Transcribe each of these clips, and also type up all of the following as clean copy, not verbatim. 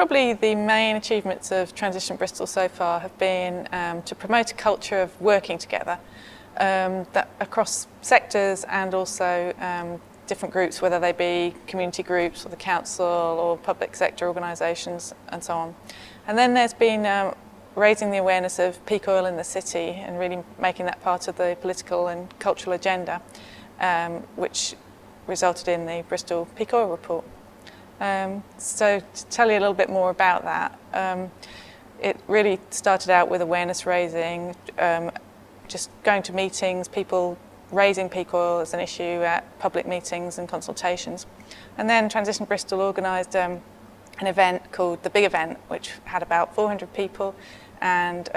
probably the main achievements of Transition Bristol so far have been to promote a culture of working together that across sectors and also different groups, whether they be community groups or the council or public sector organisations and so on. And then there's been raising the awareness of peak oil in the city and really making that part of the political and cultural agenda, which resulted in the Bristol Peak Oil Report. So to tell you a little bit more about that, it really started out with awareness raising, just going to meetings, people raising peak oil as an issue at public meetings and consultations. And then Transition Bristol organised an event called The Big Event, which had about 400 people and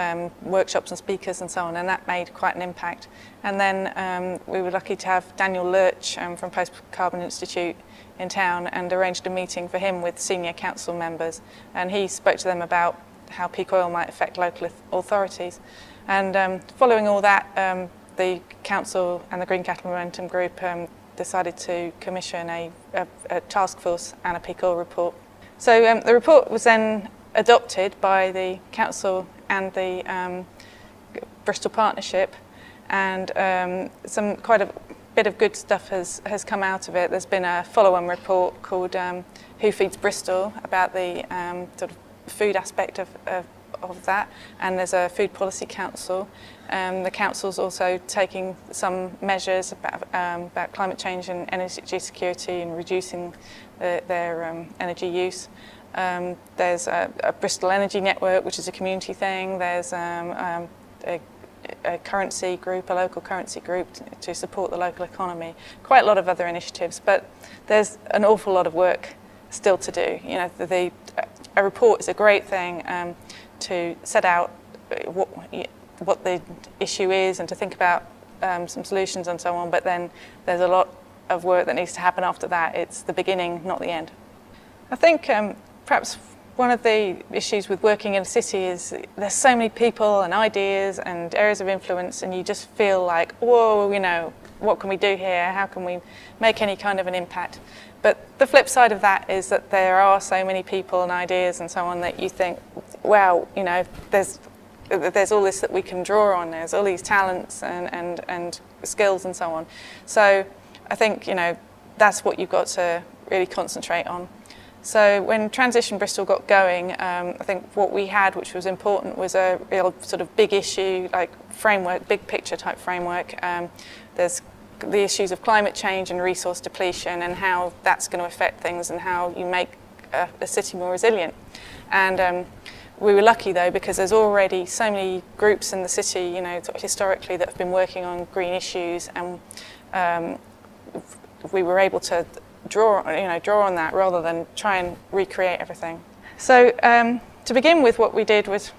workshops and speakers and so on, and that made quite an impact. And then we were lucky to have Daniel Lurch from Post Carbon Institute in town and arranged a meeting for him with senior council members, and he spoke to them about how peak oil might affect local authorities. And following all that, the council and the Green Cattle Momentum Group decided to commission a task force and a peak oil report. So the report was then adopted by the council and the Bristol Partnership, and some quite a bit of good stuff has come out of it. There's been a follow-on report called Who Feeds Bristol about the sort of food aspect of that, and there's a food policy council. The council's also taking some measures about climate change and energy security and reducing their energy use. There's a Bristol Energy Network, which is a community thing. There's a currency group, a local currency group to support the local economy. Quite a lot of other initiatives, but there's an awful lot of work still to do. You know, a report is a great thing to set out what the issue is and to think about some solutions and so on, but then there's a lot of work that needs to happen after that. It's the beginning, not the end. I think perhaps one of the issues with working in a city is there's so many people and ideas and areas of influence, and you just feel like, whoa, you know, what can we do here? How can we make any kind of an impact? But the flip side of that is that there are so many people and ideas and so on that you think, wow, you know, there's all this that we can draw on. There's all these talents and skills and so on. So I think, you know, that's what you've got to really concentrate on. So when Transition Bristol got going, I think what we had, which was important, was a real sort of big issue, like framework, big picture type framework. There's the issues of climate change and resource depletion and how that's going to affect things and how you make a city more resilient. And we were lucky though, because there's already so many groups in the city, you know, historically that have been working on green issues, and we were able to draw on that rather than try and recreate everything. So to begin with, what we did was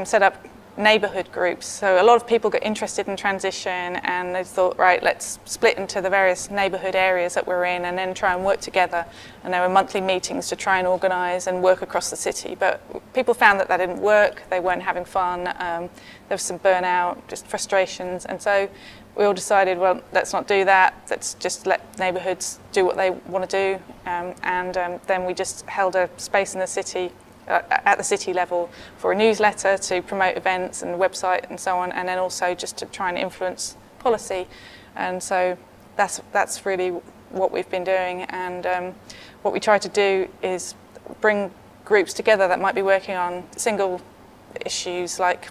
set up neighbourhood groups. So a lot of people got interested in transition, and they thought, right, let's split into the various neighbourhood areas that we're in and then try and work together. And there were monthly meetings to try and organise and work across the city. But people found that didn't work. They weren't having fun. There was some burnout, just frustrations. And so we all decided, well, let's not do that. Let's just let neighbourhoods do what they want to do. Then we just held a space in the city at the city level for a newsletter to promote events and a website and so on, and then also just to try and influence policy. And so that's really what we've been doing. And what we try to do is bring groups together that might be working on single issues like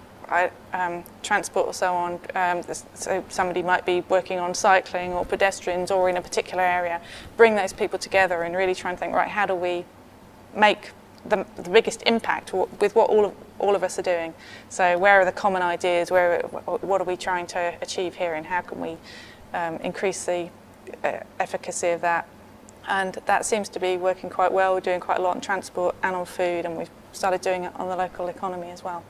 transport or so on. So somebody might be working on cycling or pedestrians or in a particular area. Bring those people together and really try and think, right, how do we make the biggest impact with what all of us are doing? So where are the common ideas? What are we trying to achieve here, and how can we increase the efficacy of that? And that seems to be working quite well. We're doing quite a lot on transport and on food, and we've started doing it on the local economy as well.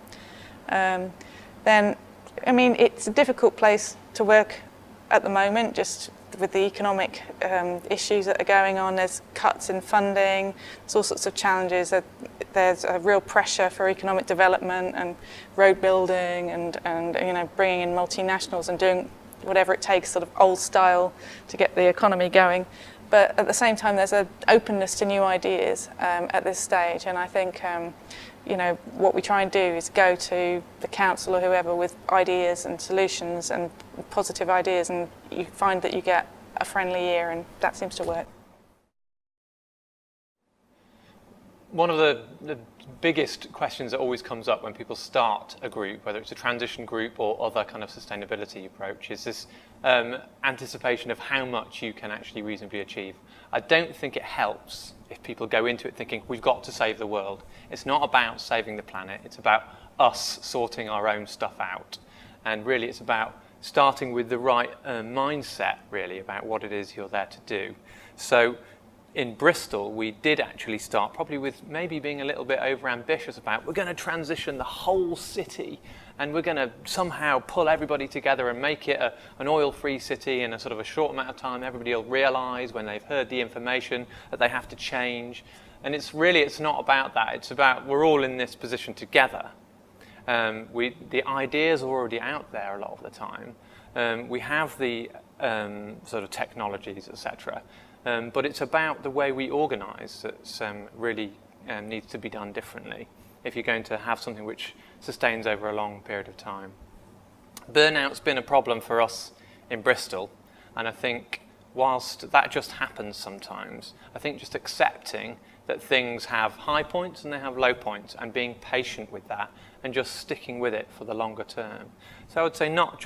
Then, I mean, it's a difficult place to work at the moment, just with the economic issues that are going on. There's cuts in funding, there's all sorts of challenges. There's a real pressure for economic development and road building and you know, bringing in multinationals and doing whatever it takes, sort of old style, to get the economy going. But at the same time, there's an openness to new ideas at this stage, and I think what we try and do is go to the council or whoever with ideas and solutions and positive ideas, and you find that you get a friendly ear, and that seems to work. One of the biggest questions that always comes up when people start a group, whether it's a transition group or other kind of sustainability approach, is this anticipation of how much you can actually reasonably achieve. I don't think it helps if people go into it thinking we've got to save the world. It's not about saving the planet, it's about us sorting our own stuff out. And really it's about starting with the right mindset, really, about what it is you're there to do. So in Bristol, we did actually start probably with maybe being a little bit over-ambitious about we're going to transition the whole city and we're going to somehow pull everybody together and make it an oil-free city in a sort of a short amount of time. Everybody will realise when they've heard the information that they have to change. And it's not about that. It's about we're all in this position together. The ideas are already out there a lot of the time. We have the sort of technologies, etc. But it's about the way we organise that really needs to be done differently if you're going to have something which sustains over a long period of time. Burnout's been a problem for us in Bristol, and I think whilst that just happens sometimes, I think just accepting that things have high points and they have low points and being patient with that and just sticking with it for the longer term. So I would say not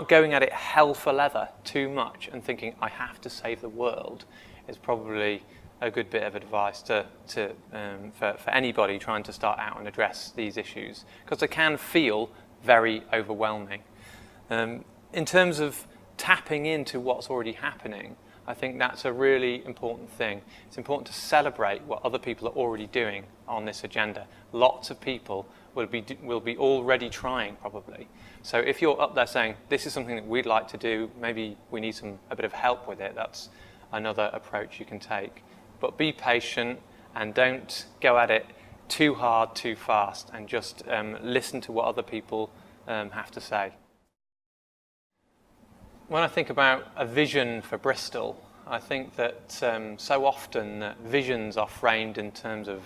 going at it hell for leather too much and thinking I have to save the world is probably a good bit of advice for anybody trying to start out and address these issues, because they can feel very overwhelming. In terms of tapping into what's already happening, I think that's a really important thing. It's important to celebrate what other people are already doing on this agenda. Lots of people will be already trying, probably. So if you're up there saying, this is something that we'd like to do, maybe we need a bit of help with it, that's another approach you can take. But be patient and don't go at it too hard, too fast, and just listen to what other people have to say. When I think about a vision for Bristol, I think that so often visions are framed in terms of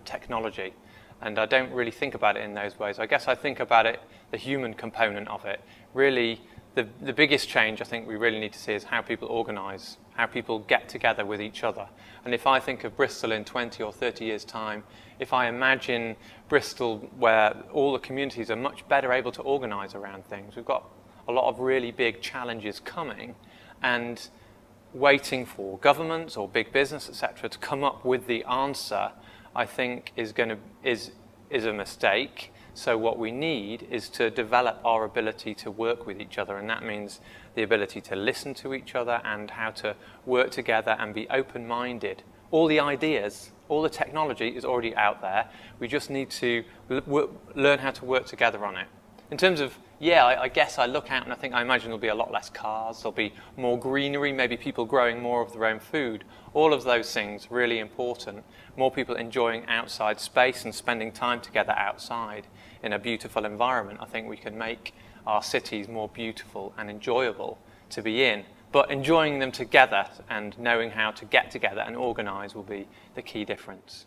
technology, and I don't really think about it in those ways. I guess I think about it, the human component of it. Really, the biggest change I think we really need to see is how people organise, how people get together with each other. And if I think of Bristol in 20 or 30 years' time, if I imagine Bristol where all the communities are much better able to organise around things, we've got a lot of really big challenges coming, and waiting for governments or big business, etc., to come up with the answer, I think is a mistake. So what we need is to develop our ability to work with each other, and that means the ability to listen to each other and how to work together and be open-minded. All the ideas, all the technology is already out there. We just need to learn how to work together on it. In terms of, I guess I look out and I imagine there'll be a lot less cars, there'll be more greenery, maybe people growing more of their own food. All of those things really important. More people enjoying outside space and spending time together outside in a beautiful environment. I think we can make our cities more beautiful and enjoyable to be in. But enjoying them together and knowing how to get together and organise will be the key difference.